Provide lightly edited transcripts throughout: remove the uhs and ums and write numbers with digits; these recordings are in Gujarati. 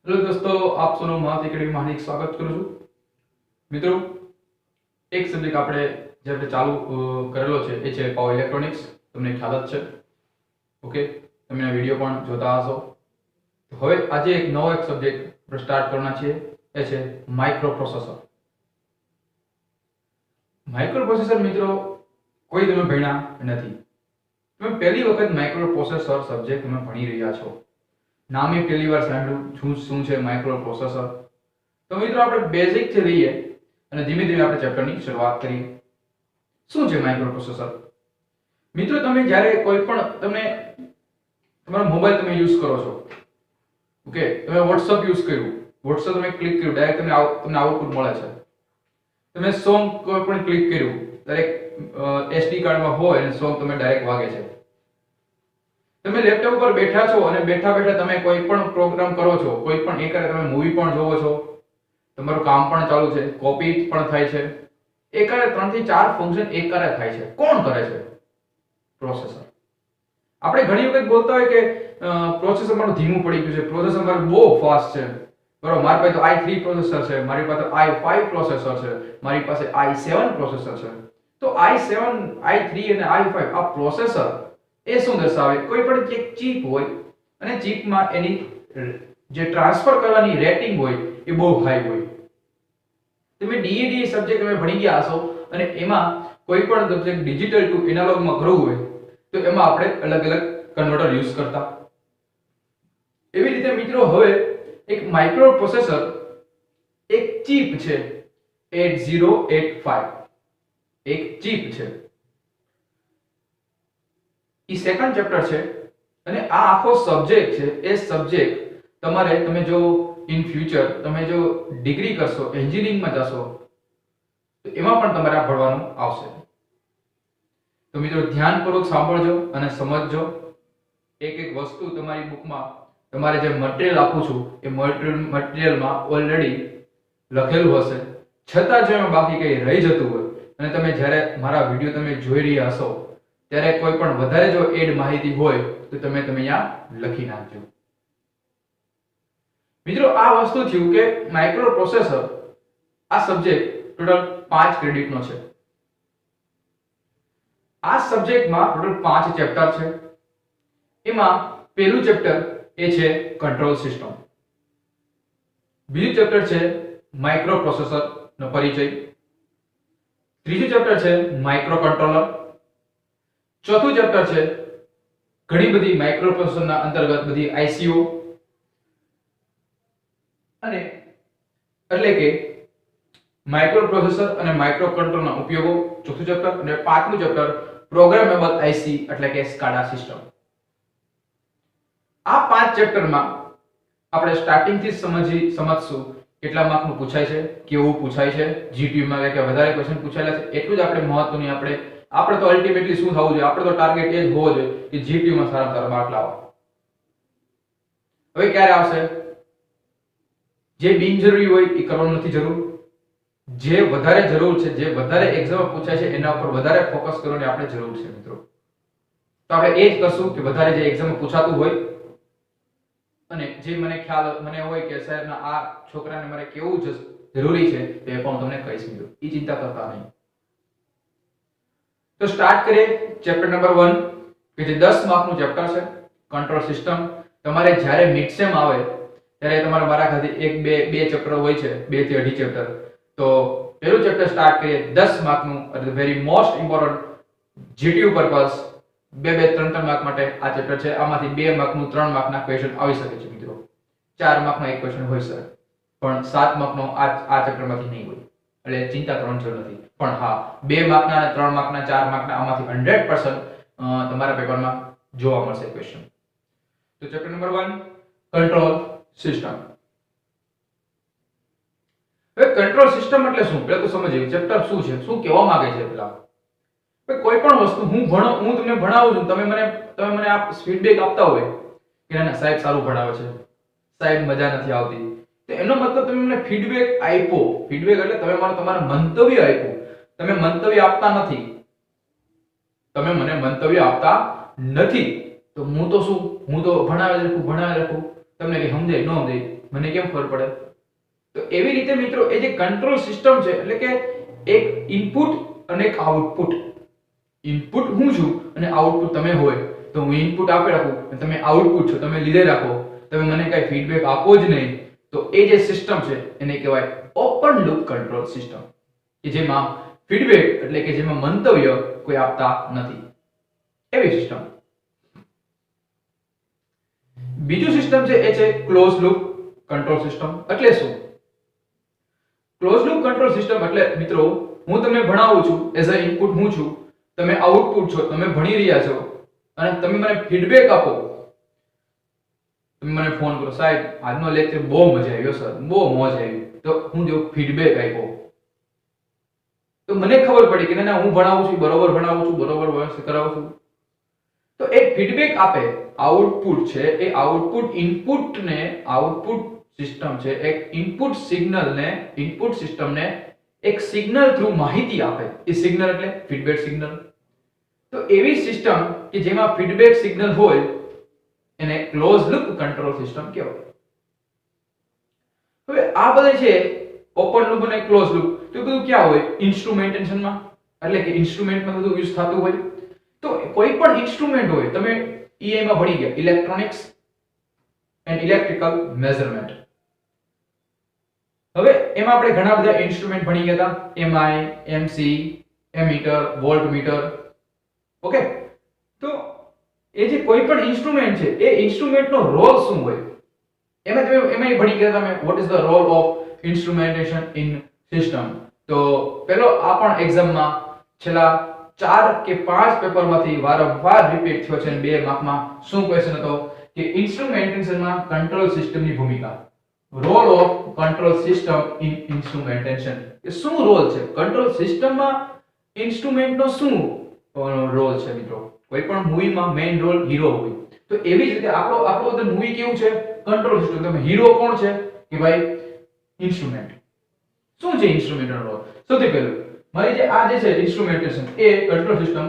हेलो दोस्तों, आप સૌનું માત એકેડમી માં હાર્દિક સ્વાગત કરું છું। મિત્રો, એક સબ્જેક્ટ આપણે જે આપણે ચાલુ કરેલો છે એ છે પાવર ઇલેક્ટ્રોનિક્સ। તમને ખ્યાલ જ છે, ઓકે? તમે આ વિડિયો પણ જોતા હશો। તો હવે આજે એક નવો સબ્જેક્ટ આપણે સ્ટાર્ટ કરવાના છે, એ છે માઇક્રો પ્રોસેસર। માઇક્રો પ્રોસેસર મિત્રો કોઈ તમે ભણ્યા નથી। તમે પહેલી વખત માઇક્રો પ્રોસેસર સબ્જેક્ટ તમે ભણી રહ્યા છો। નામે પહેલી વાર સાંભળ્યું શું છે માઇક્રો પ્રોસેસર। તો મિત્રો આપણે બેઝિક થી લઈએ અને ધીમે ધીમે આપણે ચેપ્ટરની શરૂઆત કરીએ। શું છે માઇક્રો પ્રોસેસર? મિત્રો તમે જ્યારે કોઈ પણ તમે તમારો મોબાઈલ તમે યુઝ કરો છો, ઓકે, તમે WhatsApp યુઝ કર્યું, WhatsApp તમે ક્લિક કર્યું, ડાયરેક્ટ તમને આઉટપુટ મળે છે। તમે સોંગ કોઈ પણ ક્લિક કર્યું, ડાયરેક્ટ SD કાર્ડમાં હોય અને સોંગ તમે ડાયરેક્ટ વાગે છે। તમે લેપટોપ પર બેઠા છો અને બેઠા બેઠા તમે કોઈ પણ પ્રોગ્રામ કરો છો, કોઈ પણ એકરે તમે મૂવી પણ જોવો છો, તમારું કામ પણ ચાલુ છે, કોપી પણ થાય છે, એકરે 3 થી 4 ફંક્શન એકરે થાય છે। કોણ કરે છે? પ્રોસેસર। આપણે ઘણી વખત બોલતા હોય કે પ્રોસેસર મારું ધીમું પડી ગયું છે, પ્રોસેસર મારું બહુ ફાસ્ટ છે, બરોબર, મારી પાસે તો i3 પ્રોસેસર છે, મારી પાસે i5 પ્રોસેસર છે, મારી પાસે i7 પ્રોસેસર છે। તો i7, i3 અને i5 આ પ્રોસેસર એ શું દર્શાવે? કોઈ પણ એક ચિપ હોય અને ચિપમાં એની જે ટ્રાન્સફર કરવાની રેટિંગ હોય એ બહુ હાઈ હોય। તમે DAD સબ્જેક્ટ તમે ભણી ગયા હશો અને એમાં કોઈ પણ સબ્જેક્ટ ડિજિટલ ટુ એનાલોગ માં કરવું હોય તો એમાં આપણે અલગ અલગ કન્વર્ટર યુઝ કરતા। એવી રીતે મિત્રો હવે એક માઇક્રો પ્રોસેસર એક ચિપ છે 8085, એક ચિપ છે। ઈ સેકન્ડ ચેપ્ટર છે અને આ આખો સબ્જેક્ટ છે એ સબ્જેક્ટ તમે જો ઇન ફ્યુચર તમે જો ડિગ્રી કરશો, એન્જિનિયરિંગમાં જશો તો એમાં પણ તમારે આ ભણવાનું આવશે। તો મિત્રો ધ્યાનપૂર્વક સાંભળજો અને સમજજો। એક એક વસ્તુ તમારી બુકમાં તમારે જે મટીરીયલ આપું છું એ મટીરીયલમાં ઓલરેડી લખેલું હશે, છતાં જો એમાં બાકી કંઈ રહી જતું હોય અને તમે જ્યારે મારા વિડીયો તમે જોઈ રહ્યા હશો ત્યારે કોઈ પણ વધારે જો એડ માહિતી હોય તો તમે અહીંયા લખી નાખજો। મિત્રો આ વસ્તુ થયું કે માઇક્રો પ્રોસેસર આ સબ્જેક્ટ ટોટલ 5 ક્રેડિટનો છે। આ સબ્જેક્ટમાં ટોટલ 5 ચેપ્ટર છે। એમાં પહેલું ચેપ્ટર એ છે કંટ્રોલ સિસ્ટમ, બીજું ચેપ્ટર છે માઇક્રો પ્રોસેસર નો પરિચય, ત્રીજું ચેપ્ટર છે માઇક્રો કંટ્રોલર, ચોથું ચેપ્ટર છે ઘણી બધી માઇક્રો પ્રોસેસરના અંતર્ગત બધી ICO અને એટલે કે માઇક્રો પ્રોસેસર અને માઇક્રો કંટ્રોલરના ઉપયોગો, ચોથું ચેપ્ટર, અને પાંચમું ચેપ્ટર પ્રોગ્રામેબલ IC એટલે કે SCADA સિસ્ટમ। આ 5 ચેપ્ટરમાં આપણે સ્ટાર્ટિંગ થી સમજશું કેટલા માર્કનું પૂછાય છે, કેવું પૂછાય છે, GTU માં કે વધારે ક્વેશ્ચન પૂછાયેલા છે એટલું જ આપણે મહત્વની આપણે તો અલ્ટિમેટલી શું થવું જોઈએ, આપણે તો ટાર્ગેટ એ જ હોવો જોઈએ કે GTU માં સારામાં સારા માર્ક લાવો। હવે ક્યારે આવશે? જે બિનજરૂરી હોય એ કરવાનું નથી જરૂર, જે વધારે જરૂર છે, જે વધારે એક્ઝામમાં પૂછાય છે એના ઉપર વધારે ફોકસ કરવાની આપણે જરૂર છે મિત્રો। તો આપણે એ જ કરશું કે વધારે જે એક્ઝામમાં પૂછાતું હોય અને જે મને હોય કે સાહેબના આ છોકરાને મારે કેવું જરૂરી છે તે પણ હું તમને કહીશ મિત્રો, એ ચિંતા કરતા નહીં। તો સ્ટાર્ટ કરીએ ચેપ્ટર નંબર 1 કે જે 10 માર્કનું ચેપ્ટર છે કંટ્રોલ સિસ્ટમ। તમારે જ્યારે મિડ સેમ આવે ત્યારે તમારે મારા ખાતે બે ચેપ્ટર હોય છે, 2 થી 2.5 ચેપ્ટર। તો પહેલું ચેપ્ટર સ્ટાર્ટ કરીએ 10 માર્કનું, એટલે very most important GTU purpose 2-3 mark માટે આ ચેપ્ટર છે। આમાંથી 2 માર્કનું 3 માર્કના ક્વેશ્ચન આવી શકે છે મિત્રો, 4 માર્કનો એક ક્વેશ્ચન હોઈ શકે, પણ 7 માર્કનો આ ચેપ્ટરમાંથી નહીં હોય, એટલે ચિંતા કરવાની જરૂર નથી। પણ હા, 2 માર્કના અને 3 માર્કના 4 માર્કના આમાંથી 100% તમારા પેપરમાં જોવા મળશે ક્વેશ્ચન। તો ચેપ્ટર નંબર 1 કંટ્રોલ સિસ્ટમ। હવે કંટ્રોલ સિસ્ટમ એટલે શું પહેલા તો સમજીએ, ચેપ્ટર શું છે, શું કહેવા માંગે છે પેલા। કોઈ પણ વસ્તુ હું તમને ભણાવું છું, તમે મને આપ ફીડબેક આપતા હોય કે ના સાહેબ સારું ભણાવે છે, સાહેબ મજા નથી આવતી, તો એનો મતલબ તમે મને ફીડબેક આપ્યો। ફીડબેક એટલે તમે તમારું મંતવ્ય આપ્યું, તમે મંતવ્ય આપતા નથી, તમે મને મંતવ્ય આપતા નથી, તો હું તો ભણાવે રાખું, તમને કે સમજાય ન સમજાય મને કેમ ખબર પડે? તો એવી રીતે મિત્રો એ જે કંટ્રોલ સિસ્ટમ છે એટલે કે એક ઇનપુટ અને એક આઉટપુટ. ઇનપુટ હું છું અને આઉટપુટ તમે હોય. તો હું ઇનપુટ આપી રાખું અને તમે આઉટપુટ છો, તમે લીધે રાખો, તમે મને કઈ ફીડબેક આપો જ નહીં. તો એ જે સિસ્ટમ છે એને કહેવાય ઓપન લૂપ કંટ્રોલ સિસ્ટમ, કે જેમાં ફીડબેક એટલે કે જેમાં મંતવ્ય કોઈ આપતા નથી, એવી સિસ્ટમ. બીજું સિસ્ટમ છે એ છે ક્લોઝ લૂપ કંટ્રોલ સિસ્ટમ. એટલે શું? ક્લોઝ લૂપ કંટ્રોલ સિસ્ટમ એટલે મિત્રો હું તમને ભણાવું છું, એઝ અ ઇનપુટ હું છું, તમે આઉટપુટ છો, તમે ભણી રહ્યા છો અને તમે મને ફીડબેક આપો. તમે મને ફોન કરો, સાહેબ આજનો લેક્ચર બહુ મજા આવ્યો સર, બહુ મોજ આવી. તો હું જો ફીડબેક આપ્યો તો મને ખબર પડી કે ના હું ભણાવું છું, બરોબર ભણાવું છું, બરોબર વ્યવસ્થિત કરાવું છું. તો એક ફીડબેક આપે આઉટપુટ છે, એ આઉટપુટ ઇનપુટ ને આઉટપુટ સિસ્ટમ છે, એક ઇનપુટ સિગ્નલ ને ઇનપુટ સિસ્ટમ ને એક સિગ્નલ થ્રુ માહિતી આપે. એ સિગ્નલ એટલે ફીડબેક સિગ્નલ. તો એવી સિસ્ટમ કે જેમાં ફીડબેક સિગ્નલ હોય એને ક્લોઝ લૂપ કંટ્રોલ સિસ્ટમ કહેવાય. હવે આ બધા છે ઓપન લૂપ અને ક્લોઝ લૂપ. તો બધું ક્યાં હોય? ઇન્સ્ટ્રુમેન્ટેશન માં, એટલે કે ઇન્સ્ટ્રુમેન્ટમાં બધું યુઝ થતું હોય. તો કોઈ પણ ઇન્સ્ટ્રુમેન્ટ હોય, તમે EI માં ભણી ગયા, ઇલેક્ટ્રોનિક્સ એન્ડ ઇલેક્ટ્રિકલ મેઝરમેન્ટ. હવે એમાં આપણે ઘણા બધા ઇન્સ્ટ્રુમેન્ટ ભણી ગયા હતા, MI, MC, ammeter, voltmeter. Okay, તો એ જે કોઈ પણ ઇન્સ્ટ્રુમેન્ટ છે એ ઇન્સ્ટ્રુમેન્ટનો રોલ શું હોય એમાં ભણી ગયા તમે, what is the role of instrumentation in system. તો પેલો આ પણ એક્ઝામમાં છેલ્લા 4 કે 5 પેપરમાંથી વારંવાર રિપીટ થયો છે. 2 માર્કમાં શું ક્વેશ્ચન હતો કે ઇન્સ્ટ્રુમેન્ટેશનમાં કંટ્રોલ સિસ્ટમની ભૂમિકા, role of control system in instrumentation. કે શું રોલ છે કંટ્રોલ સિસ્ટમમાં, ઇન્સ્ટ્રુમેન્ટનો શું રોલ છે મિત્રો? કોઈ પણ મૂવીમાં મેઇન રોલ હીરો હોય, તો એવી જ રીતે આપણો બધું મૂવી કેવું છે? Control system. તમે હીરો કોણ છે? કે ભાઈ ઇન્સ્ટ્રુમેન્ટ. શું છે ઇન્સ્ટ્રુમેન્ટનો રોલ? સૌથી પહેલું મારી જે આ જે છે ઇન્સ્ટ્રુમેન્ટેશન એ કંટ્રોલ સિસ્ટમ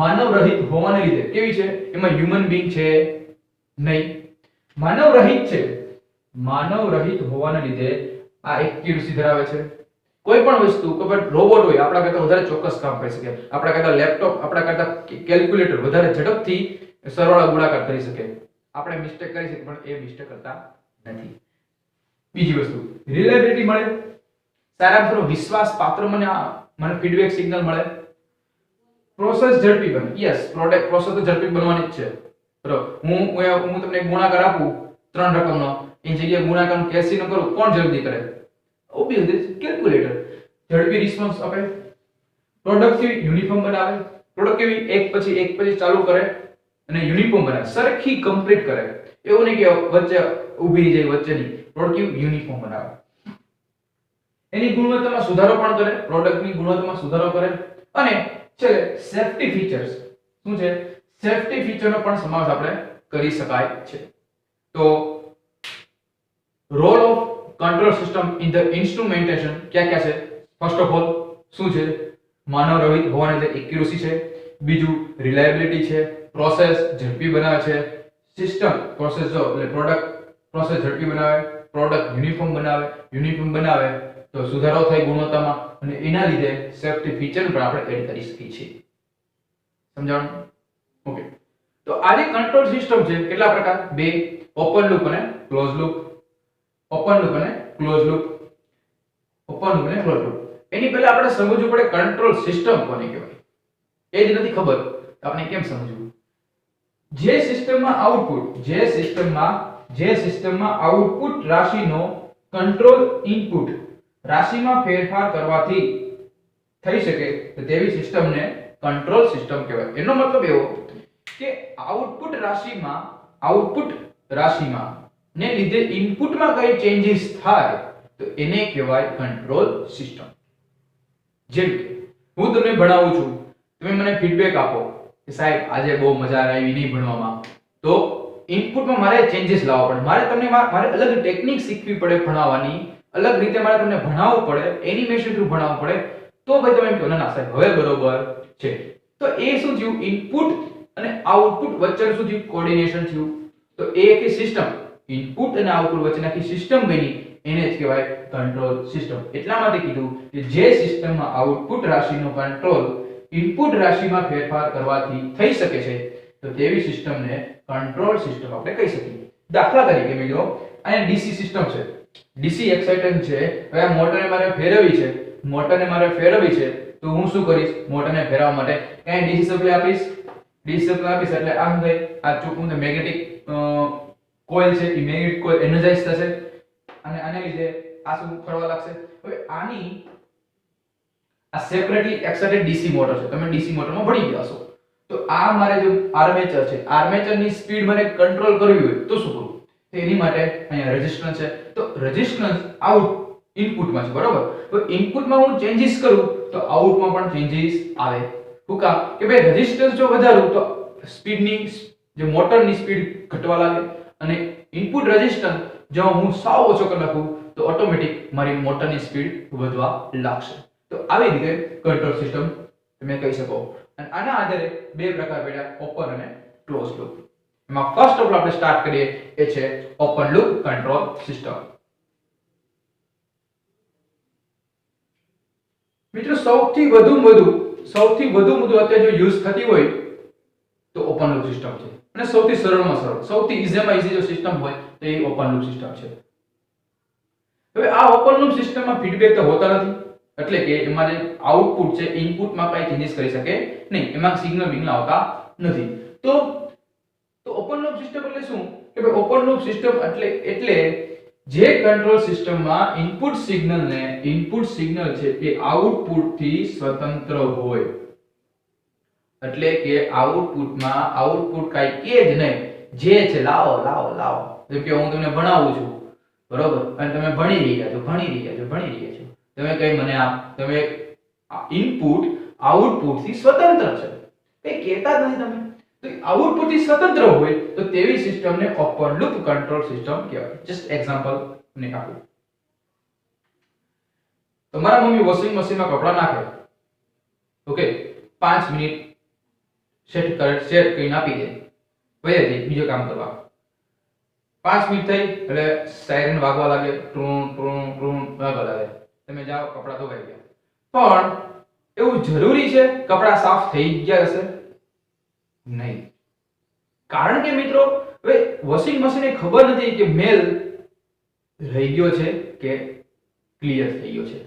માનવ રહિત હોવાને લીધે કેવી છે? એમાં હ્યુમન બીંગ છે નહીં, માનવ રહિત છે. માનવ રહિત હોવાને લીધે આ એક્યુરસી ધરાવે છે. કોઈ પણ વસ્તુ, કોઈ પણ રોબોટ હોય આપણા કરતા વધારે ચોક્કસ કામ કરી શકે, આપણા કરતા લેપટોપ, આપણા કરતા કેલ્ક્યુલેટર વધારે ઝડપથી સરવાળા ગુણાકાર કરી શકે. આપણે મિસ્ટેક કરી શકીએ પણ એ મિસ્ટેક કરતા નથી. બીજી વસ્તુ રિલાયબિલિટી મળે, સારામાં સારો વિશ્વાસ પાત્ર મને ફીડબેક સિગ્નલ મળે. પ્રોસેસ ઝડપી બને. યસ, પ્રોસેસ તો ઝડપી બનવાની જ છે. બરાબર, હું તમને ગુણાકાર આપું 3 રકમનો, એ જગ્યાએ ગુણાકારનું કેસી ન કરું, કોણ જલ્દી કરે? Obviously calculator. ઝડપી રિસ્પોન્સ આપે, પ્રોડક્ટ કેવી યુનિફોર્મ બનાવે, પ્રોડક્ટ કેવી એક પછી ચાલુ કરે અને યુનિફોર્મ બનાવે, સરખી કમ્પ્લીટ કરે. એવું નહીં કે વચ્ચે ઊભી જાય, વચ્ચે નહીં. પ્રોડક્ટ કેવી યુનિફોર્મ બનાવે. એની ગુણવત્તામાં સુધારો પણ કરે, પ્રોડક્ટની ગુણવત્તામાં સુધારો કરે. અને છેલ્લે સેફ્ટી ફીચર્સ. શું છે? સેફ્ટી ફીચરનો પણ સમાવેશ આપણે કરી શકાય છે. તો role of control system in the instrumentation ક્યાં છે? ફર્સ્ટ ઓફ ઓલ શું છે? માનવ રહિત હોવાને લીધે એક્યુરસી છે. બીજું રિલાયબિલિટી છે, પ્રોસેસ ઝડપી બનાવે છે. સિસ્ટમ પ્રોસેસ એટલે પ્રોડક્ટ પ્રોસેસ ઝડપી બનાવે, પ્રોડક્ટ યુનિફોર્મ બનાવે તો સુધારો થાય ગુણવત્તામાં, અને એના લીધે સેફ્ટી ફીચર પણ આપણે એડ કરી શકીએ છીએ. સમજાણું? ઓકે, તો આ જે કંટ્રોલ સિસ્ટમ છે કેટલા પ્રકાર? 2, ઓપન લૂપ અને ક્લોઝ લૂપ. ઓપન લૂપ અને ક્લોઝ લૂપ. ઓપન લૂપ અને ક્લોઝ લૂપ. એની પહેલા આપણે સમજવું પડે કંટ્રોલ સિસ્ટમ કોને કહેવાય. એ જ નથી ખબર, આપણે કેમ સમજવું? જે સિસ્ટમમાં આઉટપુટ રાશિનો કંટ્રોલ ઇનપુટ રાશિમાં ફેરફાર કરવાથી થઈ શકે તો તેવી સિસ્ટમને કંટ્રોલ સિસ્ટમ કહેવાય. એનો મતલબ એવો કે આઉટપુટ રાશિમાં ને લીધે ઇનપુટમાં કઈ ચેન્જીસ થાય તો એને કહેવાય કંટ્રોલ સિસ્ટમ. જેમ કે હું તમને ભણાવું છું, તમે મને ફીડબેક આપો કે સાહેબ આજે બહુ મજા આવી નહીં ભણવામાં, તો ઇનપુટમાં મારે ચેન્જીસ લાવવા પડે, મારે અલગ ટેકનિક શીખવી પડે ભણાવવાની, અલગ રીતે મારે તમને ભણાવવું પડે, એનિમેશન થ્રુ ભણાવવું પડે, તો ભાઈ તમે એમ કહો ના સાહેબ હવે બરોબર છે. તો એ શું થયું? ઇનપુટ અને આઉટપુટ વચ્ચે શું થયું? કોઓર્ડિનેશન થયું. તો એ એક સિસ્ટમ ઇનપુટ અને આઉટપુટ વચ્ચેની આખી સિસ્ટમ બની એને જ કહેવાય કંટ્રોલ સિસ્ટમ. એટલા માટે કીધું કે જે સિસ્ટમમાં આઉટપુટ રાશિનો કંટ્રોલ ઇનપુટ રાશિમાં ફેરફાર કરવાથી થઈ શકે છે તો તેવી સિસ્ટમને કંટ્રોલ સિસ્ટમ આપણે કહી શકીએ. દાખલા તરીકે મિત્રો અહીંયા ડીસી સિસ્ટમ છે, ડીસી એક્સાઇટેશન છે. હવે આ મોટરને મારે ફેરવવી છે, તો હું શું કરીશ? મોટરને ફેરવવા માટે કઈ ડીસી સપ્લાય આપીશ. ડીસી સપ્લાય આપીશ એટલે આ શું થાય? આ ચોખ્ખું મેગ્નેટિક કોઇલ છે, એ મેગ્નેટિક કોઇલ એનર્જાઇઝ થશે અને આને લીધે આ શું ફરવા લાગશે. હવે આની આ સેપરેટલી એક્સાઇટેડ ડીસી મોટર છે, તમે ડીસી મોટરમાં ભણી ગયા છો. તો આ મારે જે આર્મેચર છે, આર્મેચરની સ્પીડ મને કંટ્રોલ કરવી હોય તો શું કરું? તો એની માટે અહીંયા રેઝિસ્ટન્સ છે. તો રેઝિસ્ટન્સ આઉટ ઇનપુટમાં છે, બરોબર? તો ઇનપુટમાં હું ચેન્જીસ કરું તો આઉટમાં પણ ચેન્જીસ આવે. શું કામ? કે ભાઈ રેઝિસ્ટન્સ જો વધારું તો સ્પીડની જે મોટરની સ્પીડ ઘટવા લાગે અને ઇનપુટ રેઝિસ્ટન્સ જો હું સાવ ઓછો કરી નાખું તો ઓટોમેટિક મારી મોટરની સ્પીડ વધવા લાગશે. તો આવી રીતે કંટ્રોલ સિસ્ટમ તમે કહી શકો. અને આના આધારે બે પ્રકાર પડ્યા, ઓપન અને ક્લોઝ લૂપ. એમાં ફર્સ્ટ ઓફ ઓલ આપણે સ્ટાર્ટ કરીએ એ છે ઓપન લૂપ કંટ્રોલ સિસ્ટમ. મિત્રો સૌથી વધુ અત્યારે જો યુઝ થતી હોય તો ઓપન લૂપ સિસ્ટમ છે અને સૌથી સરળમાં સરળ, સૌથી ઈઝીમાં ઈઝી જો સિસ્ટમ હોય તો એ ઓપન લૂપ સિસ્ટમ છે. હવે આ ઓપન લૂપ સિસ્ટમમાં ફીડબેક તો હોતા નથી, એટલે કે એમાં જે આઉટપુટ છે ઇનપુટમાં કઈ ચેન્જીસ કરી શકે નહીં, એમાં સિગ્નલ બિગ્નલ આવતા નથી. તો ઓપન લૂપ સિસ્ટમ એટલે શું? કે ભાઈ ઓપન લૂપ સિસ્ટમ એટલે જે કંટ્રોલ સિસ્ટમમાં ઇનપુટ સિગ્નલ છે એ આઉટપુટ થી સ્વતંત્ર હોય. એટલે કે આઉટપુટ કાઈ કે જ નહીં, જે છે લાવો. જેમ કે હું તમને ભણાવું છું, બરોબર? અને તમે ભણી રહ્યા છો. તમે કઈ મને તમે ઇનપુટ આઉટપુટ થી સ્વતંત્ર છે, કઈ કહેતા જ નથી તમે. તો આઉટપુટ થી સ્વતંત્ર હોય તો તેવી સિસ્ટમને ઓપન લૂપ કંટ્રોલ સિસ્ટમ કહેવાય. જસ્ટ એક્ઝામ્પલ ને આપું. તમારા મમ્મી વોશિંગ મશીનમાં કપડા નાખે, ઓકે, 5 મિનિટ સેટ કરીને આપી દે, પછી બીજો કામ કરવા 5 મિનિટ થઈ એટલે સાયરન વાગવા લાગે, ટ્રું વાગવા લાગે, તમે જાઓ કપડા ધોવાઈ ગયા. પણ એવું જરૂરી છે કપડા સાફ થઈ ગયા હશે? નહીં. કારણ કે મિત્રો હવે વોશિંગ મશીનને ખબર નથી કે મેલ રહી ગયો છે કે ક્લિયર થઈ ગયો છે.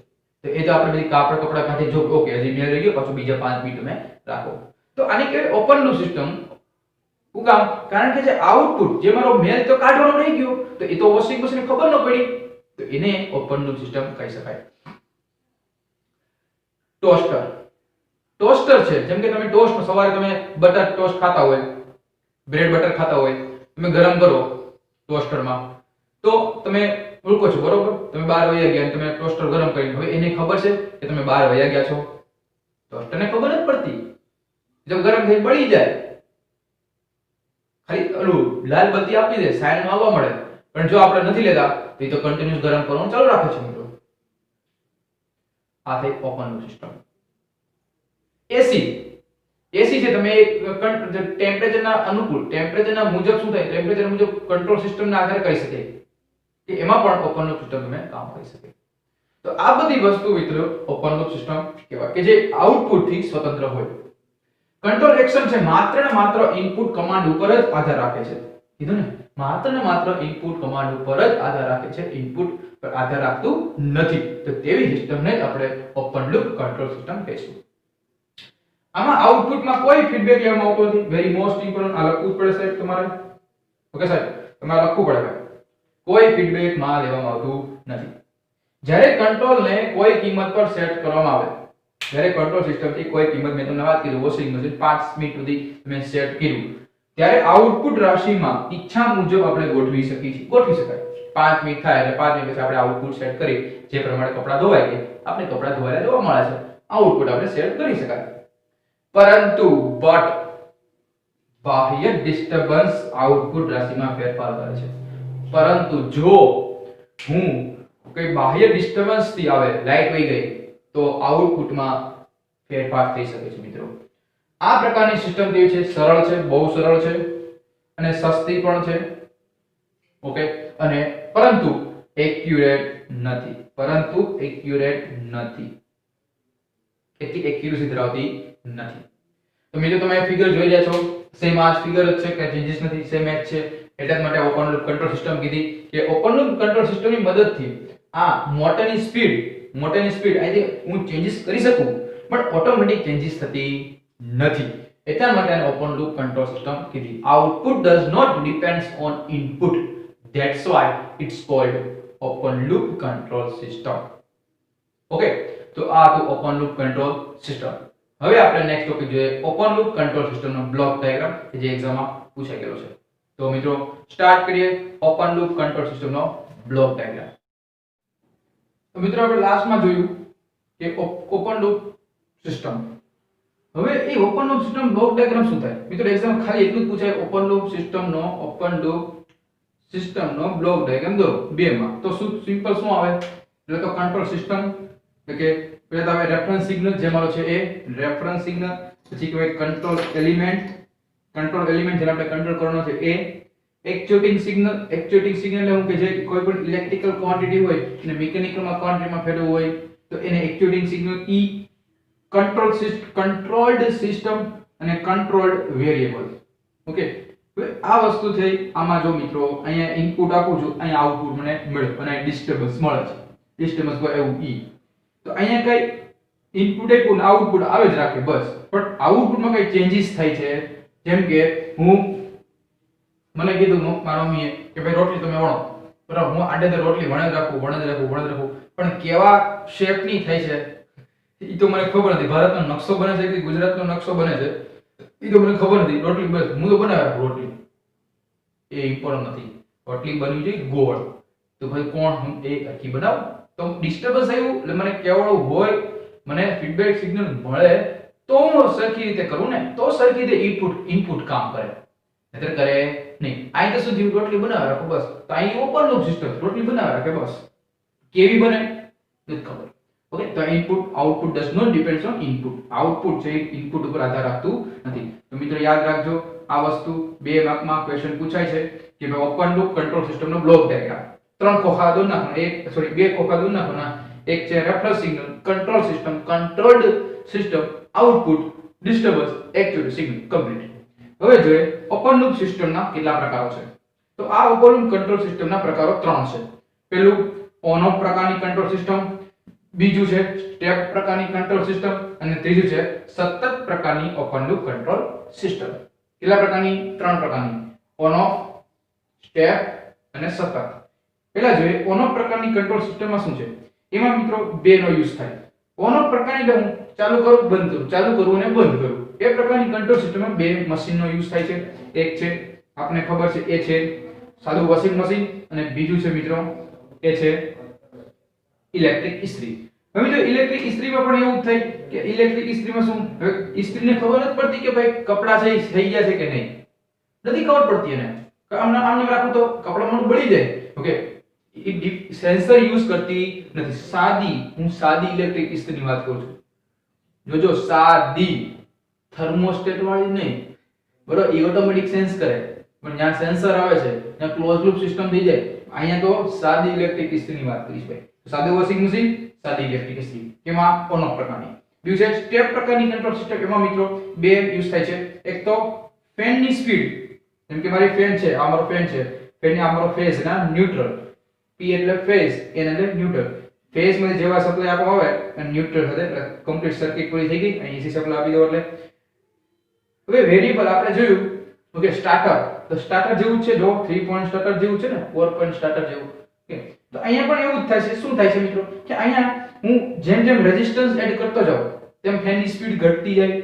તો એ તો આપણે બધી કપડા કાઢી જો ઓકે હજી મેલ રહી ગયો, પાછું બીજા 5 મિનિટ તમે રાખો. તો આને કહેવાય ઓપન લૂપ સિસ્ટમ. શું કામ? કારણ કે જે આઉટપુટ જે મારો મેલ તો કાઢવાનો રહી ગયો તો એ તો વોશિંગ મશીનને ખબર ન પડી, તો એને ઓપન લૂપ સિસ્ટમ કહી શકાય. ટોસ્ટર છે, જેમ કે તમે ટોસ્ટ સવારે તમે બટર ટોસ્ટ ખાતા હોય, બ્રેડ બટર ખાતા હોય, તમે ગરમ કરો ટોસ્ટરમાં તો તમે મૂકો છો, બરોબર? તમે 12 વાગ્યા ગયા અને તમે ટોસ્ટર ગરમ કરીને, હવે એને ખબર છે કે તમે 12 વાગ્યા ગયા છો? ટોસ્ટરને ખબર જ પડતી. જો ગરમ થઈ બળી જાય, ખાલી ઓલું લાલ બત્તી આપી દે, સાયરન આવવા મળે, પણ જો આપણે નથી લેતા તો એ તો કન્ટિન્યુઅસ ગરમ કરવાનું ચાલુ રાખે છે મિત્રો. આ થઈ ઓપન લૂપ સિસ્ટમ. એસી છે, તમે ટેમ્પરેચરના અનુકૂળ, ટેમ્પરેચરના મુજબ શું થાય? ટેમ્પરેચર મુજબ કંટ્રોલ સિસ્ટમના આધારે કહી શકે કે એમાં પણ ઓપન લૂપ સિસ્ટમ તમે કામ કરી શકે. તો આ બધી વસ્તુ મિત્રો ઓપન લૂપ સિસ્ટમ કહેવાય કે જે આઉટપુટ થી સ્વતંત્ર હોય. કંટ્રોલ એક્શન છે માત્ર ને માત્ર ઇનપુટ કમાન્ડ ઉપર જ આધાર રાખે છે. કીધું ને, માત્ર ને માત્ર ઇનપુટ કમાન્ડ ઉપર જ આધાર રાખે છે, ઇનપુટ પર આધાર રાખતું નથી. તો તેવી સિસ્ટમને આપણે ઓપન લૂપ કંટ્રોલ સિસ્ટમ કહીશું. આમાં આઉટપુટમાં કોઈ ફીડબેક લેવામાં આવતો નથી. વેરી મોસ્ટ ઇમ્પોર્ટન્ટ, આ લખવું પડે સાહેબ તમારે. ઓકે સાહેબ, તમારે લખવું પડે ભાઈ. કોઈ ફીડબેક માં લેવામાં આવતું નથી. જ્યારે કંટ્રોલને કોઈ કિંમત પર સેટ કરવામાં આવે, જ્યારે કંટ્રોલ સિસ્ટમથી કોઈ કિંમત, મેં તમને વાત કરી વોશિંગ મશીન 5 મિનિટ સુધી તમે સેટ કર્યું, ત્યારે આઉટપુટ રાશિમાં ઈચ્છા મુજબ આપણે ગોઠવી શકાય. 5 મિનિટ થાય એટલે 5 મિનિટ પછી આપણે આઉટપુટ સેટ કરી જે પ્રમાણે કપડા ધોવાય કે આપણે કપડા ધોવાયેલા જોવા મળે છે, આઉટપુટ આપણે સેટ કરી શકાય. પરંતુ બાહ્ય ડિસ્ટર્બન્સ આઉટપુટ રાશિમાં ફેરફાર કરે છે. પરંતુ જો હું કોઈ બાહ્ય ડિસ્ટર્બન્સ થી આવે, લાઈટ વહી ગઈ, તો આઉટપુટમાં ફેરફાર થઈ શકે છે મિત્રો. આ પ્રકારની સિસ્ટમ કેવી છે? સરળ છે, બહુ સરળ છે અને સસ્તી પણ છે. ઓકે, અને પરંતુ એક્યુરેટ નથી, પરંતુ એક્યુરેટ નથી, એટલી એક્યુરેસી ધરાવતી નથી. તો મિત્રો તમે ફિગર જોઈ રહ્યા છો, સેમ આ ફિગર જ છે, કે ચેન્જીસ નથી, સેમ જ છે. એટલા જ માટે ઓપન લૂપ કંટ્રોલ સિસ્ટમ કીધી કે ઓપન લૂપ કંટ્રોલ સિસ્ટમની મદદથી આ મોટરની સ્પીડ આજે હું ચેન્જીસ કરી શકું, પણ ઓટોમેટિક ચેન્જીસ થતી નથી. એટલા માટે આને ઓપન લૂપ કંટ્રોલ સિસ્ટમ કીધી. Output does not depends on input, that's why it's called open loop control system. Okay, તો આ હતું ઓપન લૂપ કંટ્રોલ સિસ્ટમ. હવે આપણે નેક્સ્ટ ટોપિક જોઈએ, ઓપન લૂપ કંટ્રોલ સિસ્ટમનો બ્લોક ડાયાગ્રામ, જે એક્ઝામમાં પૂછાઈ ગયો છે. તો મિત્રો સ્ટાર્ટ કરીએ ઓપન લૂપ કંટ્રોલ સિસ્ટમનો બ્લોક ડાયાગ્રામ. તો મિત્રો આપણે લાસ્ટમાં જોયું કે ઓપન લૂપ સિસ્ટમ. હવે એ open loop system block diagram શું થાય? મિત્રો એક્ઝામ ખાલી એટલું જ પૂછાય, ઓપન લૂપ સિસ્ટમનો બ્લોક ડાયાગ્રામ દોરો બેમાં. તો શું સિમ્પલ શું આવે? એટલે તો કંટ્રોલ સિસ્ટમ, એટલે કે પહેલા તો આવે રેફરન્સ સિગ્નલ, જે મારો છે એ રેફરન્સ સિગ્નલ, પછી કહેવાય કંટ્રોલ એલિમેન્ટ જેને આપણે કંટ્રોલ કરવાનો છે એ એક્ચ્યુએટિંગ સિગ્નલ એટલે હું કે જે કોઈ પણ ઇલેક્ટ્રિકલ ક્વોન્ટિટી હોય અને મિકેનિકલ ક્વોન્ટિટીમાં ફેરવવું હોય તો એને એક્ચ્યુએટિંગ સિગ્નલ ઈ, કંટ્રોલ્ડ સિસ્ટમ અને કંટ્રોલ્ડ વેરિયેબલ. ઓકે, હવે આ વસ્તુ થઈ. આમાં જો મિત્રો અહીંયા ઇનપુટ આપું છું, અહીંયા આઉટપુટ મને મળે અને ડિસ્ટર્બન્સ મળે છે, ડિસ્ટર્બન્સ કોઈ એવું ઈ. તો અહીંયા કઈ ઇનપુટ આપ્યું ને આઉટપુટ આવે જ રાખે બસ, પણ આઉટપુટમાં કઈ ચેન્જીસ થાય છે. જેમ કે મને કીધું મારા મમ્મીએ કે ભાઈ રોટલી તમે વણો, બરાબર, હું આડે રોટલી વણે જ રાખું, પણ કેવા શેપની થાય છે એ તો મને ખબર નથી. ભારતનો નકશો બને છે કે ગુજરાતનો નકશો બને છે એ તો મને ખબર નથી. રોટલી બસ હું તો બનાવી રાખું રોટલી, એ ઇમ્પોર્ટન્ટ નથી. રોટલી બનવી જોઈએ ગોળ, તો ભાઈ કોણ એ આખી બનાવ. તો ડિસ્ટર્બન્સ આવ્યું એટલે મને કેવળું હોય, મને ફીડબેક સિગ્નલ મળે તો હું સરખી રીતે કરું ને, તો સરખી રીતે ઇનપુટ કામ કરે, નહીતર કરે નહીં. અહીં તો શું રોટલી બનાવે રાખો બસ, તો અહીં ઓપન લૂપ સિસ્ટમ રોટલી બનાવે રાખે બસ, કેવી બને નથી ખબર. ઓકે, તો input output does not depends on input. Output છે ઇનપુટ ઉપર આધાર રાખતું નથી. તો મિત્રો યાદ રાખજો આ વસ્તુ, 2 માર્કમાં ક્વેશ્ચન પૂછાય છે કે ભાઈ ઓપન લૂપ કંટ્રોલ સિસ્ટમનો બ્લોક ડાયાગ્રામ. 3 ખોખા દો નાખો, 2 ખોખા દો નાખો. એક છે reference signal, control system, controlled system, output, disturbance, actuate signal, complete. હવે જોઈએ ઓપન લૂપ સિસ્ટમના કેટલા પ્રકારો છે. તો આ ઓપન લૂપ કંટ્રોલ સિસ્ટમના પ્રકારો 3 છે. પહેલું ઓન ઓફ પ્રકારની કંટ્રોલ સિસ્ટમ, બીજું છે સ્ટેપ પ્રકારની કંટ્રોલ સિસ્ટમ, અને ત્રીજું છે સતત પ્રકારની ઓપન લૂપ કંટ્રોલ સિસ્ટમ. કેટલા પ્રકારની? 3 પ્રકારની, ઓન ઓફ, સ્ટેપ અને સતત. પહેલા જોઈએ ઓન ઓફ પ્રકારની કંટ્રોલ સિસ્ટમમાં શું છે. એમાં મિત્રો 2 નો યુઝ થાય. ઓન ઓફ પ્રકારની એટલે હું ચાલુ કરું બંધ કરું, ચાલુ કરું અને બંધ કરું. એ પ્રકારની કંટ્રોલ સિસ્ટમમાં 2 મશીનનો યુઝ થાય છે. એક છે આપને ખબર છે એ છે સાદું વોશિંગ મશીન, અને બીજું છે મિત્રો એ છે ઇલેક્ટ્રિક ઇસ્ત્રી. હવે મિત્રો ઇલેક્ટ્રિક ઇસ્ત્રીમાં પણ એવું થાય કે ઇલેક્ટ્રિક ઇસ્ત્રીમાં શું, હવે ઇસ્ત્રીને ખબર નથી પડતી કે ભાઈ કપડા છે થઈ ગયા છે કે નહીં, નથી ખબર પડતી. એને આમને રાખું તો કપડા મને બળી જાય. ઓકે, સેન્સર યુઝ કરતી નથી. હું સાદી ઇલેક્ટ્રિક ઇસ્ત્રીની વાત કરું છું. જોજો સાદી, થર્મોસ્ટેટ વાળી નહીં, બરોબર, એ ઓટોમેટિક સેન્સ કરે, પણ જ્યાં સેન્સર આવે છે ત્યાં ક્લોઝ લૂપ સિસ્ટમ થઈ જાય. અહીંયા તો સાદી ઇલેક્ટ્રિક ઇસ્ત્રીની વાત કરીશ ભાઈ. સાદી વોશિંગ મશીન, સાદી ઇલેક્ટ્રિક ઇસ્ત્રી, કેમાં ઓન ઓફ પ્રકારની. બીજું છે સ્ટેપ પ્રકારની કંટ્રોલ સિસ્ટમ. એમાં મિત્રો 2 યુઝ થાય છે. એક તો ફેનની સ્પીડ, જેમ કે મારી ફેન છે, આ મારો ફેન છે, ફેનની આ મારો ફેઝ ના ન્યુટ્રલ, P એટલે ફેઝ, N એટલે ન્યુટ્રલ. ફેઝ માં જેવા સપ્લાય આપવામાં આવે અને ન્યુટ્રલ સાથે એટલે કમ્પ્લીટ સર્કિટ પૂરી થઈ ગઈ. અહીં AC સપ્લાય આપી દો એટલે. હવે વેરીએબલ આપણે જોયું, ઓકે, સ્ટાર્ટર. તો સ્ટાર્ટર જેવું છે, જો 3 પોઈન્ટ સ્ટાર્ટર જેવું છે ને, 4 પોઈન્ટ સ્ટાર્ટર જેવું. ઓકે, તો અહીંયા પણ એવું જ થાય છે. શું થાય છે મિત્રો કે અહીંયા હું જેમ રેઝિસ્ટન્સ એડ કરતો જાઉં તેમ ફેનની સ્પીડ ઘટતી જાય.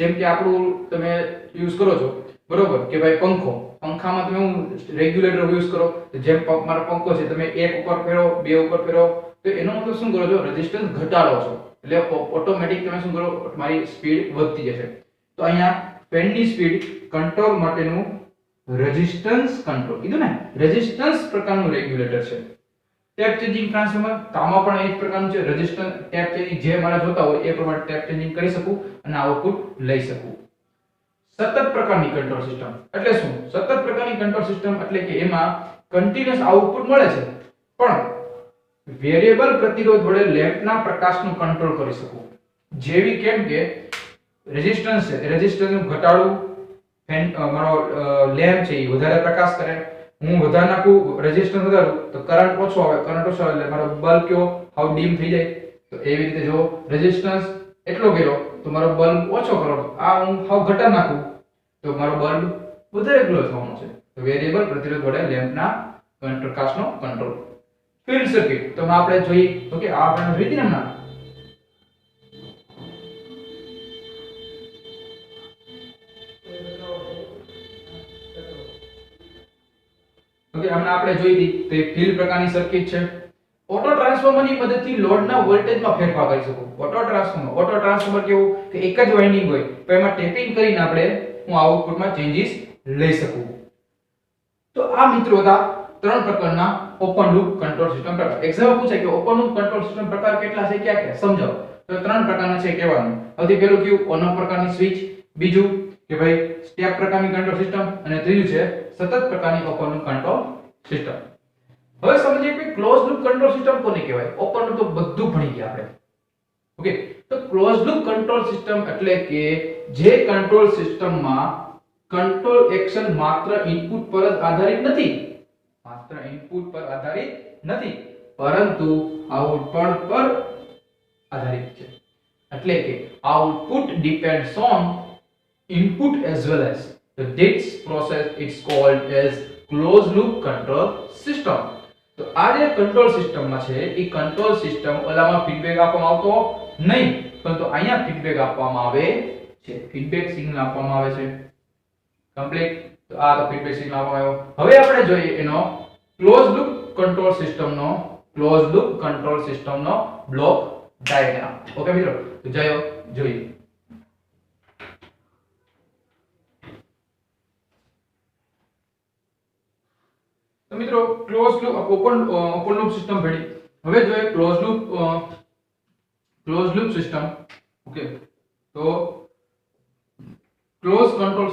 જેમ કે આપણું તમે યુઝ કરો છો, બરોબર, કે ભાઈ પંખામાં તમે હું રેગ્યુલેટર યુઝ કરો, તો જેમ મારો પંખો છે તમે 1 ઉપર ફેરવો, 2 ઉપર ફેરવો, તો એનો મતલબ શું કરો છો, રેઝિસ્ટન્સ ઘટાડો છો, એટલે ઓટોમેટિક તમે શું કરો, મારી સ્પીડ વધતી જશે. તો અહીંયા ફેનની સ્પીડ કંટ્રોલ માટેનું રેઝિસ્ટન્સ કંટ્રોલ કીધું ને, રેઝિસ્ટન્સ પ્રકારનું રેગ્યુલેટર છે. ટેપ ચેન્જિંગ ટ્રાન્સફોર્મર, તામાં પણ એ જ પ્રકારનું છે. રેઝિસ્ટન્સ ટેપ ચેન્જિંગ જે મારે જોતા હોય એ પ્રમાણે ટેપ ચેન્જિંગ કરી શકું અને આઉટપુટ લઈ શકું. સતત પ્રકારની કંટ્રોલ સિસ્ટમ એટલે શું? સતત પ્રકારની કંટ્રોલ સિસ્ટમ એટલે કે એમાં કન્ટિન્યુઅસ આઉટપુટ મળે છે, પણ વેરિયેબલ પ્રતિરોધ વડે લેમ્પના પ્રકાશનું કંટ્રોલ કરી શકું. જેવી કેમ કે રેઝિસ્ટન્સ છે, રેઝિસ્ટન્સ ઘટાડું, મારો લેમ્પ છે એ વધારે પ્રકાશ કરે, હું વધારે નાખું રેઝિસ્ટન્સ વધારું તો કરંટ ઓછો આવે, કરંટ ઓછો આવે એટલે મારો બલ્બ કયો હાવ ડીમ થઈ જાય. તો એવી રીતે જો રેઝિસ્ટન્સ એટલો કર્યો તો મારો બલ્બ ઓછો કરો, આ હું હાવ ઘટાડી નાખું તો મારો બલ્બ વધારે ગ્લો થવાનો છે. તો વેરિયેબલ પ્રતિરોધ વડે લેમ્પના પ્રકાશનો કંટ્રોલ. ફિલ્ડ સર્કિટ તો આપણે જોઈએ તો કે આ આપણે જોઈ હતી ને હમણાં. ઓકે, હમણાં આપણે જોઈ હતી તે ફિલ્ડ પ્રકારની સર્કિટ છે. ઓટો ટ્રાન્સફોર્મરની મદદથી લોડના વોલ્ટેજમાં ફેરફાર કરી શકું. ઓટો ટ્રાન્સફોર્મર કેવું કે એક જ વાઇન્ડિંગ હોય તો એમાં ટેપિંગ કરીને આપણે હું આઉટપુટમાં ચેન્જીસ લઈ શકું. તો આ મિત્રો હતા ત્રણ પ્રકારના ઓપન લૂપ કંટ્રોલ સિસ્ટમ પ્રકાર. એક્ઝામ પૂછે કે ઓપન લૂપ કંટ્રોલ સિસ્ટમ પ્રકાર કેટલા છે, ક્યાં ક્યાં સમજાવો. તો ત્રણ પ્રકારના છે કહેવાનું. સૌથી પહેલું કયું ઓન ઓફ પ્રકારની સ્વિચ, બીજું કે ભાઈ સ્ટેપ પ્રકારની કંટ્રોલ સિસ્ટમ, અને ત્રીજું છે સતત પ્રકારની ઓપન લૂપ કંટ્રોલ સિસ્ટમ. હવે સમજીએ કે ક્લોઝ લૂપ કંટ્રોલ સિસ્ટમ કોને કહેવાય. ઓપન લૂપ તો બધું ભણી ગયા આપણે. ઓકે, તો ક્લોઝ લૂપ કંટ્રોલ સિસ્ટમ એટલે કે જે કંટ્રોલ સિસ્ટમમાં કંટ્રોલ એક્શન માત્ર ઇનપુટ પર જ આધારિત નથી, પરંતુ આઉટપુટ પર આધારિત છે. એટલે કે output depends on input as well as. So this process is called as closed loop control system. તો આ જે કંટ્રોલ સિસ્ટમમાં છે એ કંટ્રોલ સિસ્ટમ ઓલામાં ફીડબેક આપવામાં આવતો નહીં, પરંતુ અહીંયા ફીડબેક આપવામાં આવે છે. ફીડબેક સિગ્નલ આપવામાં આવે છે. કમ્પ્લીટ. તો આ તો ફીડબેક સિગ્નલ આપવામાં આવ્યો. હવે આપણે જોઈએ એનો ક્લોઝ લૂપ કંટ્રોલ સિસ્ટમનો બ્લોક ડાયાગ્રામ. ઓકે મિત્રો, તો જોઈએ. તો મિત્રો close loop open loop system ભણી. હવે જોઈએ ક્લોઝ લૂપ સિસ્ટમ. ઓકે, તો ક્લોઝ કંટ્રોલ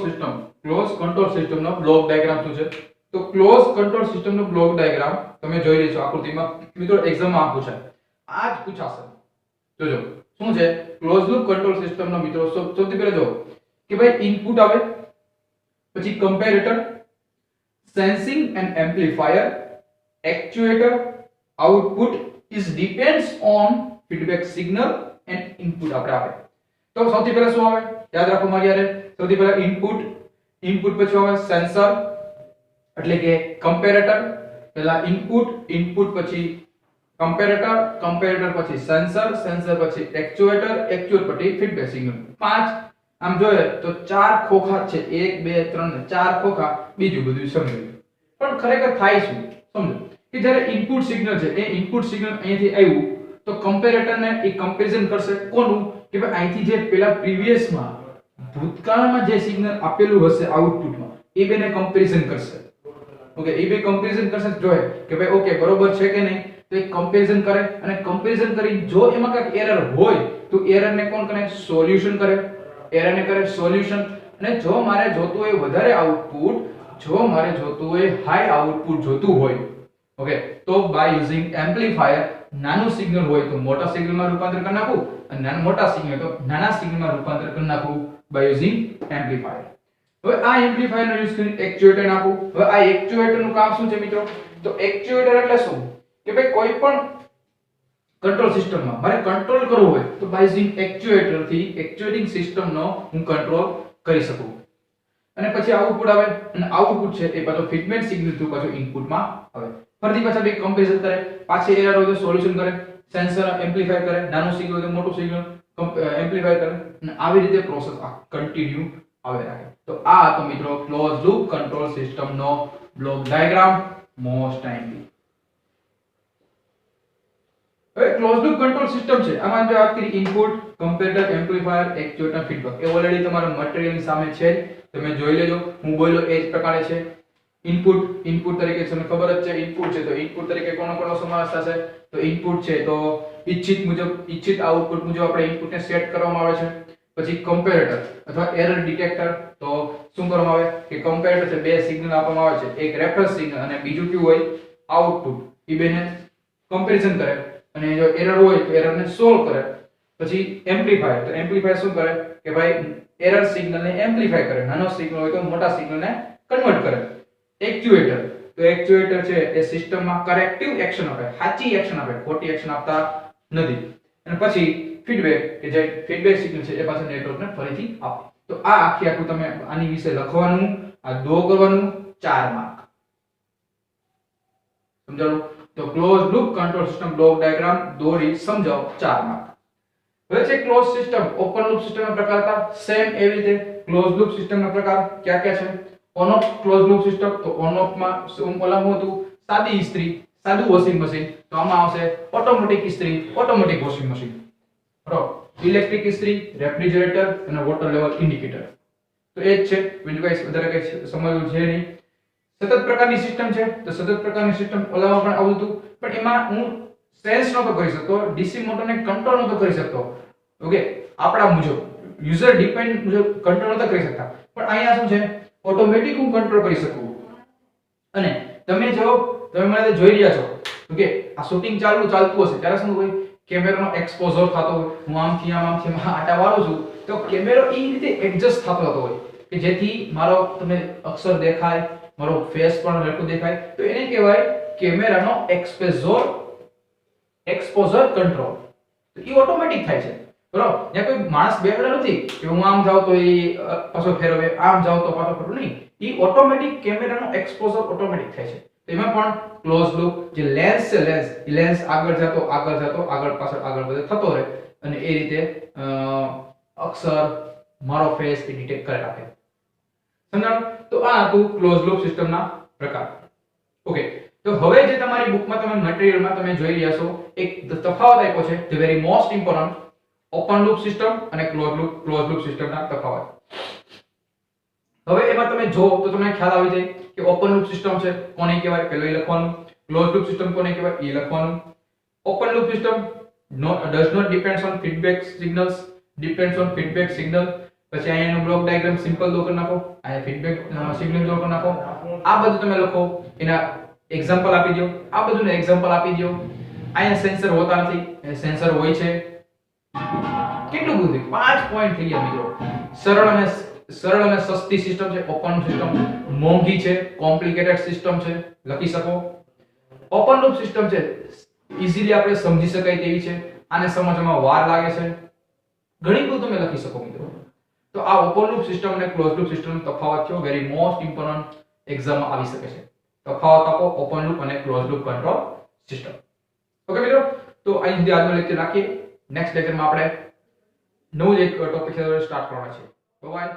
સિસ્ટમનો બ્લોક ડાયાગ્રામ શું છે. તો ક્લોઝ કંટ્રોલ સિસ્ટમનો બ્લોક ડાયાગ્રામ તમે જોઈ રહ્યા છો આકૃતિમાં. મિત્રો એક્ઝામમાં આ પૂછાય, આ જ પૂછાશે. જોજો શું છે ક્લોઝ લૂપ કંટ્રોલ સિસ્ટમનો. મિત્રો સૌથી પહેલા જો કે ભાઈ ઇનપુટ આવે, પછી comparator, sensing and amplifier, actuator, output is depends on feedback signal and input આપણે આપે. તો સૌથી પહેલા શું આવે યાદ રાખો મારી યારે. સૌથી પહેલા ઇનપુટ પછી આવે સેન્સર એટલે કે કમ્પેરેટર. પહેલા ઇનપુટ પછી કમ્પેરેટર પછી સેન્સર પછી એક્ચ્યુએટર પછી ફીડબેક સિગ્નલ. પાંચ આમ જોઈએ તો ચાર ખોખા છે, 1 2 3 ને 4 ખોખા. બીજું બધું સમજો, પણ ખરેખર થાય શું સમજો કે જ્યારે ઇનપુટ સિગ્નલ છે એ ઇનપુટ સિગ્નલ અહીંથી આવ્યું તો કમ્પેરેટર ને એ કમ્પેરિઝન કરશે કોનું કે ભાઈ અહીંથી જે પેલા પ્રીવિયસમાં ભૂતકાળમાં જે સિગ્નલ આપેલું હશે આઉટપુટમાં એ બેને કમ્પેરિઝન કરશે. ઓકે, એ બે કમ્પેરિઝન કરશે, જોઈએ કે ભાઈ ઓકે બરોબર છે કે નહીં. તો એક કમ્પેરિઝન કરે અને કમ્પેરિઝન કરી જો એમાં કાંઈક એરર હોય તો એરરને કોણ કરે સોલ્યુશન કરે. અને જો મારે જોતું હોય વધારે આઉટપુટ, જો મારે જોતું હોય હાઈ આઉટપુટ જોતું હોય, ઓકે, તો બાય યુઝિંગ એમ્પ્લીફાયર નાનું સિગ્નલ હોય તો મોટા સિગ્નલમાં રૂપાંતર કરી નાખું, અને મોટા સિગ્નલ તો નાના સિગ્નલમાં રૂપાંતર કરી નાખું બાય યુઝિંગ એમ્પ્લીફાયર. હવે આ એમ્પ્લીફાયરનો યુઝ કરીને એક્ચ્યુએટર નાખું. હવે આ એક્ચ્યુએટરનું કામ શું છે મિત્રો. તો એક્ચ્યુએટર એટલે શું કે ભાઈ કોઈ પણ કંટ્રોલ સિસ્ટમમાં મારે કંટ્રોલ કરવો હોય તો બાય યુઝિંગ એક્ચ્યુએટર થી એક્ચ્યુએટિંગ સિસ્ટમનો હું કંટ્રોલ કરી શકું. અને પછી આઉટપુટ આવે, અને આઉટપુટ છે એ પાછો ફીડબેક સિગ્નલ થ્રુ પાછો ઇનપુટમાં આવે. ફરીથી પાછા બે કમ્પેરિઝન કરે, પાછી એરર હોય તો સોલ્યુશન કરે, સેન્સર એમ્પ્લીફાય કરે, નાનું સિગ્નલ હોય તો મોટું સિગ્નલ એમ્પ્લીફાય કરે, અને આવી રીતે પ્રોસેસ કન્ટિન્યુ આવે રાખે. તો આ તો મિત્રો ક્લોઝ લૂપ કંટ્રોલ સિસ્ટમનો બ્લોક ડાયાગ્રામ મોસ્ટ ટાઈમલી. હવે ક્લોઝ લૂપ કંટ્રોલ સિસ્ટમ છે, આમાં જે વાત કરી input, comparator, amplifier, actuator, feedback એ ઓલરેડી તમારા મટીરીયલની સામે છે, તમે જોઈ લેજો. હું બોલ્યો એ જ પ્રકારે છે. ઇનપુટ તરીકે તમને ખબર જ છે ઇનપુટ છે, તો ઇનપુટ તરીકે કોનો સમાવેશ થશે. તો ઇનપુટ છે તો ઈચ્છિત આઉટપુટ મુજબ આપણે ઇનપુટને સેટ કરવામાં આવે છે. પછી કમ્પેરેટર અથવા એરર ડિટેક્ટર, તો શું કરવામાં આવે કે કમ્પેરેટર છે બે સિગ્નલ આપવામાં આવે છે, એક રેફરન્સ સિગ્નલ અને બીજું કયું હોય આઉટપુટ. એ બેને કમ્પેરિઝન કરે અને જો એરર હોય તો એરરને સોલ્વ કરે. પછી એમ્પ્લીફાયર, તો એમ્પ્લીફાયર શું કરે કે ભાઈ એરર સિગ્નલને એમ્પ્લીફાય કરે, નાનો સિગ્નલ હોય તો મોટા સિગ્નલને કન્વર્ટ કરે. એક્ચ્યુએટર, તો એક્ચ્યુએટર છે એ સિસ્ટમમાં કરેક્ટિવ એક્શન આપે, સાચી એક્શન આપે, ખોટી એક્શન આપતા નથી. અને પછી ફીડબેક, કે જે ફીડબેક સિગ્નલ છે એ પાછા નેટવર્કને ફરીથી આપે. તો આ આખું તમે આની વિશે લખવાનું, આ ડ્રો કરવાનું, 4 માર્ક. સમજાણું? તો close loop control system block diagram દોરી સમજાવો, 4 માર્ક. હવે છે ક્લોઝ સિસ્ટમ. ઓપન લૂપ સિસ્ટમના પ્રકાર હતા સેમ એવી રીતે ક્લોઝ લૂપ સિસ્ટમના પ્રકાર કયા કયા છે? On off close loop system, તો ઓન ઓફ માં શું ઓલામાં હતું? સાદી ઇસ્ત્રી, સાદું વોશિંગ મશીન. તો આમાં આવશે ઓટોમેટિક ઇસ્ત્રી, ઓટોમેટિક વોશિંગ મશીન. બરાબર. ઇલેક્ટ્રિક ઇસ્ત્રી, રેફ્રિજરેટર અને વોટર લેવલ ઇન્ડિકેટર. તો એ જ છે, બીજું કઈ વધારે કઈ સમજવું છે નહીં. સતત પ્રકારની સિસ્ટમ છે, તો સતત પ્રકારની સિસ્ટમ ઓલામાં પણ આવું હતું, પણ એમાં હું સેન્સ નહોતો કરી શકતો, ડીસી મોટરને કંટ્રોલ નહોતો કરી શકતો. ઓકે, આપણા મુજબ યુઝર ડિપેન્ડ મુજબ કંટ્રોલ નહોતો કરી શકતા, પણ અહીંયા શું છે ઓટોમેટિક હું કંટ્રોલ કરી શકું. અને તમે મને જોઈ રહ્યા છો, ઓકે, આ શૂટિંગ ચાલતું હશે ત્યારે શું હોય, કેમેરાનો એક્સપોઝર થતો હોય, હું આમથી આમ આટા વાળું છું તો કેમેરો એ રીતે એડજસ્ટ થતો હોય કે જેથી મારો તમને અક્ષર દેખાય, મારો ફેસ પણ હરખું દેખાય. તો એને કહેવાય કેમેરાનો એક્સપોઝર કંટ્રોલ. તો એ ઓટોમેટિક થાય છે. બરાબર. ત્યાં કોઈ માણસ બેઠેલો નથી કે હું આમ જાઉં તો એ પાછો ફેરવે, આમ જાઉં તો પાછો ફેરવે, નહીં. એ ઓટોમેટિક કેમેરાનો એક્સપોઝર ઓટોમેટિક થાય છે. એમાં પણ ક્લોઝ લૂપ જે લેન્સ છે, લેન્સ આગળ જતો આગળ પાછળ બધે થતો રહે અને એ રીતે અક્ષર, મારો ફેસ એ ડિટેક્ટ કરી રાખે. સમજાણું? તો આ હતું ક્લોઝ લૂપ સિસ્ટમના પ્રકાર. ઓકે, તો હવે જે તમારી બુકમાં તમે મટીરીયલમાં તમે જોઈ રહ્યા છો એક તફાવત આપ્યો છે, the very most important, open loop system અને ક્લોઝ લૂપ સિસ્ટમના તફાવત. હવે એમાં તમે જો તો તમને ખ્યાલ આવી જાય કે ઓપન લૂપ સિસ્ટમ છે કોને કહેવાય, પેલો એ લખવાનું. ક્લોઝ લૂપ સિસ્ટમ કોને કહેવાય એ લખવાનું. Open loop system does not depends on feedback signals, depends on feedback signal. પછી અહીંયાનો બ્લોક ડાયાગ્રામ સિમ્પલ દો કરી નાખો, અહીંયા ફીડબેક સિગ્નલ દો કરી નાખો. આ બધું તમે લખો, એના એક્ઝામ્પલ આપી દો, આ બધુંને એક્ઝામ્પલ આપી દો. અહીંયા સેન્સર હોતા નથી, સેન્સર હોય છે. કેટલું બધું, 5 પોઈન્ટ થઈ ગયા મિત્રો. સરળ અને સસ્તી સિસ્ટમ છે ઓપન સિસ્ટમ, મોંઘી છે, કોમ્પ્લિકેટેડ સિસ્ટમ છે, લખી શકો. ઓપન લૂપ સિસ્ટમ છે ઈઝીલી આપણે સમજી શકાય તેવી છે, આને સમજવામાં વાર લાગે છે, ઘણી બધું તમે લખી શકો મિત્રો. તો આ ઓપન લૂપ સિસ્ટમ અને ક્લોઝ લૂપ સિસ્ટમ તફાવત છે, વેરી મોસ્ટ ઇમ્પોર્ટન્ટ એક્ઝામમાં આવી શકે છે. તફાવત આપો ઓપન લૂપ અને close loop control system. Okay મિત્રો, તો અહીં સુધી આજનો લેક્ચર રાખીએ. નેક્સ્ટ લેક્ચરમાં આપણે નવું એક ટોપિક સાથે સ્ટાર્ટ કરવાના છે. બાય.